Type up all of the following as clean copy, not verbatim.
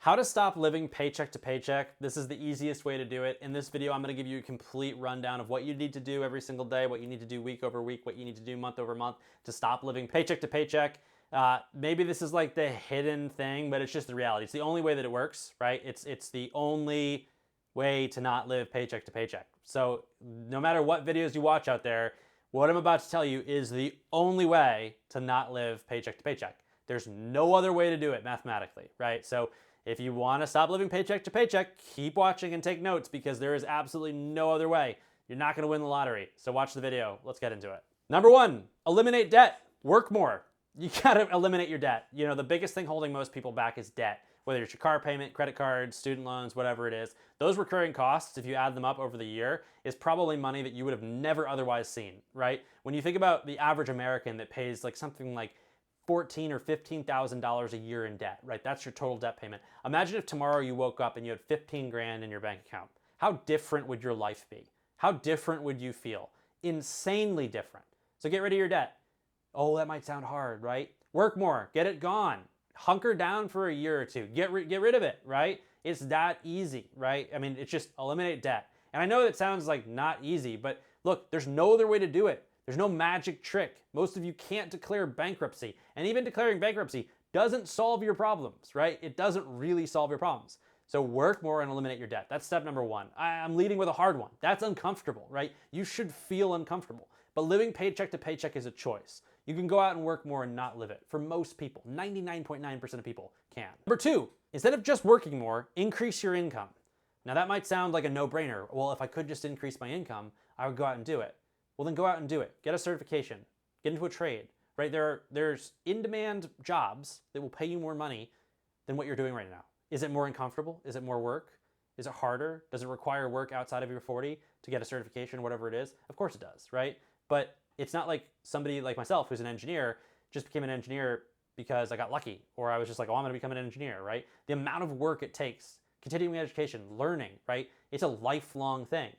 How to stop living paycheck to paycheck. This is the easiest way to do it. In this video, I'm going to give you a complete rundown of what you need to do every single day, what you need to do week over week, what you need to do month over month to stop living paycheck to paycheck. Maybe this is like the hidden thing, but it's just the reality. It's the only way that it works, right? It's the only way to not live paycheck to paycheck. So no matter what videos you watch out there, what I'm about to tell you is the only way to not live paycheck to paycheck. There's no other way to do it mathematically, right? So if you want to stop living paycheck to paycheck, keep watching and take notes because there is absolutely no other way. You're not going to win the lottery. So watch the video. Let's get into it. Number one, eliminate debt. Work more. You got to eliminate your debt. You know, the biggest thing holding most people back is debt. Whether it's your car payment, credit cards, student loans, whatever it is, those recurring costs, if you add them up over the year, is probably money that you would have never otherwise seen, right? When you think about the average American that pays like something like $14,000 or $15,000 a year in debt, right? That's your total debt payment. Imagine if tomorrow you woke up and you had 15 grand in your bank account. How different would your life be? How different would you feel? Insanely different. So get rid of your debt. Oh, that might sound hard, right? Work more, get it gone. Hunker down for a year or two. Get rid of it, right? It's that easy, right? I mean, it's just eliminate debt. And I know that sounds like not easy, but look, there's no other way to do it. There's no magic trick. Most of you can't declare bankruptcy. And even declaring bankruptcy doesn't solve your problems, right? It doesn't really solve your problems. So work more and eliminate your debt. That's step number one. I'm leading with a hard one. That's uncomfortable, right? You should feel uncomfortable. But living paycheck to paycheck is a choice. You can go out and work more and not live it. For most people, 99.9% of people can. Number two, instead of just working more, increase your income. Now that might sound like a no-brainer. Well, if I could just increase my income, I would go out and do it. Well, then go out and do it. Get a certification. Get into a trade, right? There's in-demand jobs that will pay you more money than what you're doing right now. Is it more uncomfortable? Is it more work? Is it harder? Does it require work outside of your 40 to get a certification, whatever it is? Of course it does, right? But it's not like somebody like myself who's an engineer just became an engineer because I got lucky or I was just like, oh, I'm going to become an engineer, right? The amount of work it takes, continuing education, learning, right? It's a lifelong thing.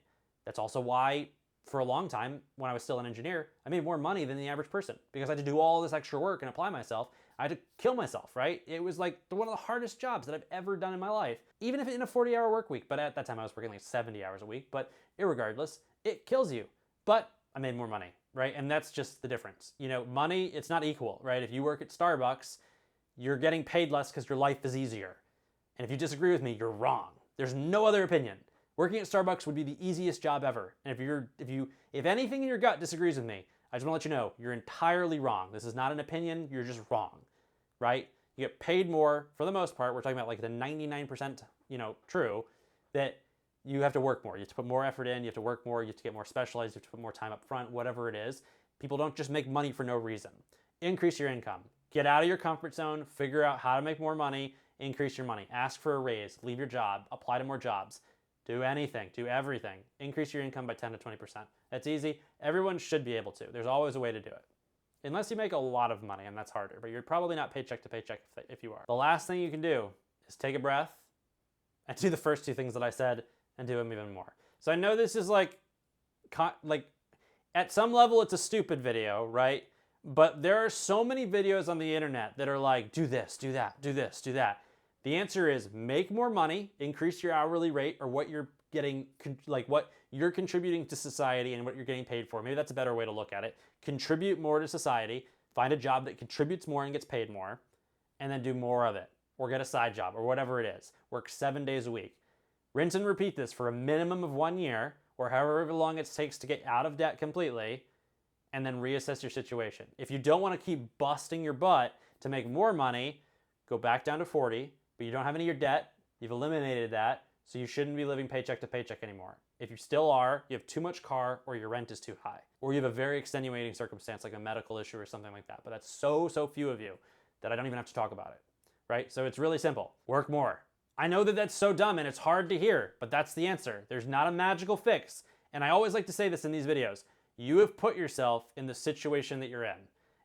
That's also why for a long time, when I was still an engineer, I made more money than the average person because I had to do all this extra work and apply myself. I had to kill myself, right? It was like one of the hardest jobs that I've ever done in my life, even if in a 40-hour work week. But at that time, I was working like 70 hours a week. But irregardless, it kills you. But I made more money, right? And that's just the difference. You know, money, it's not equal, right? If you work at Starbucks, you're getting paid less because your life is easier. And if you disagree with me, you're wrong. There's no other opinion. Working at Starbucks would be the easiest job ever. And if anything in your gut disagrees with me, I just want to let you know, you're entirely wrong. This is not an opinion, you're just wrong, right? You get paid more, for the most part, we're talking about like the 99%, true, that you have to work more. You have to put more effort in, you have to work more, you have to get more specialized, you have to put more time up front, whatever it is. People don't just make money for no reason. Increase your income. Get out of your comfort zone, figure out how to make more money, increase your money. Ask for a raise, leave your job, apply to more jobs. Do anything, do everything. Increase your income by 10 to 20%. That's easy. Everyone should be able to. There's always a way to do it. Unless you make a lot of money, and that's harder, but you're probably not paycheck to paycheck if you are. The last thing you can do is take a breath and do the first two things that I said and do them even more. So I know this is like at some level it's a stupid video, right? But there are so many videos on the internet that are like, do this, do that, do this, do that. The answer is make more money, increase your hourly rate or what you're getting, like what you're contributing to society and what you're getting paid for. Maybe that's a better way to look at it. Contribute more to society, find a job that contributes more and gets paid more, and then do more of it. Or get a side job or whatever it is. Work 7 days a week. Rinse and repeat this for a minimum of 1 year or however long it takes to get out of debt completely, and then reassess your situation. If you don't want to keep busting your butt to make more money, go back down to 40, but you don't have any of your debt, you've eliminated that, so you shouldn't be living paycheck to paycheck anymore. If you still are, you have too much car or your rent is too high, or you have a very extenuating circumstance like a medical issue or something like that, but that's so few of you that I don't even have to talk about it, right? So it's really simple, work more. I know that that's so dumb and it's hard to hear, but that's the answer. There's not a magical fix, and I always like to say this in these videos. You have put yourself in the situation that you're in.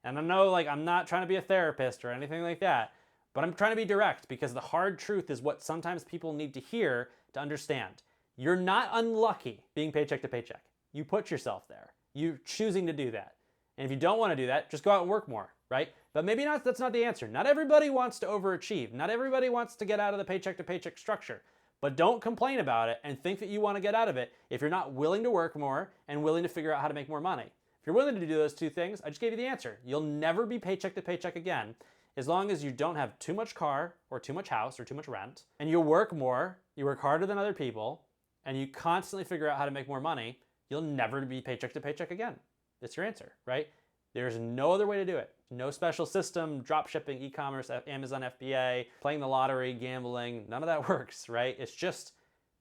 And I know I'm not trying to be a therapist or anything like that, but I'm trying to be direct because the hard truth is what sometimes people need to hear to understand. You're not unlucky being paycheck to paycheck. You put yourself there. You're choosing to do that. And if you don't want to do that, just go out and work more. right? But maybe not, that's not the answer. Not everybody wants to overachieve. Not everybody wants to get out of the paycheck to paycheck structure. But don't complain about it and think that you want to get out of it if you're not willing to work more and willing to figure out how to make more money. If you're willing to do those two things, I just gave you the answer. You'll never be paycheck to paycheck again as long as you don't have too much car or too much house or too much rent, and you work more, you work harder than other people, and you constantly figure out how to make more money. You'll never be paycheck to paycheck again. That's your answer, right? There's no other way to do it. No special system, drop shipping, e-commerce, Amazon FBA, playing the lottery, gambling, none of that works, right? It's just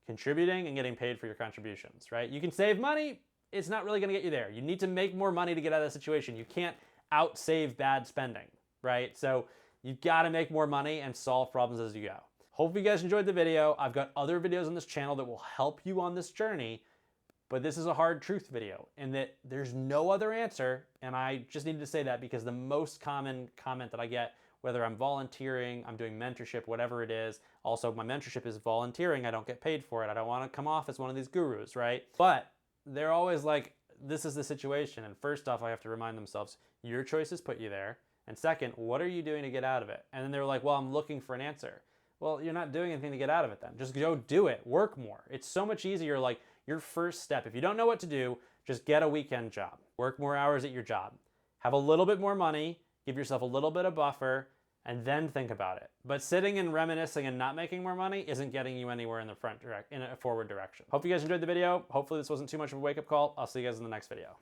contributing and getting paid for your contributions, right? You can save money, it's not really gonna get you there. You need to make more money to get out of the situation. You can't outsave bad spending, right? So you've gotta make more money and solve problems as you go. Hope you guys enjoyed the video. I've got other videos on this channel that will help you on this journey. But this is a hard truth video in that there's no other answer, and I just needed to say that because the most common comment that I get, whether I'm volunteering, I'm doing mentorship, whatever it is, also my mentorship is volunteering, I don't get paid for it, I don't want to come off as one of these gurus, right? But they're always like, this is the situation, and first off, I have to remind themselves, your choices put you there, and second, what are you doing to get out of it? And then they're like, well, I'm looking for an answer. Well, you're not doing anything to get out of it then. Just go do it, work more. It's so much easier, like, your first step, if you don't know what to do, just get a weekend job. Work more hours at your job. Have a little bit more money, give yourself a little bit of buffer, and then think about it. But sitting and reminiscing and not making more money isn't getting you anywhere in the in a forward direction. Hope you guys enjoyed the video. Hopefully this wasn't too much of a wake-up call. I'll see you guys in the next video.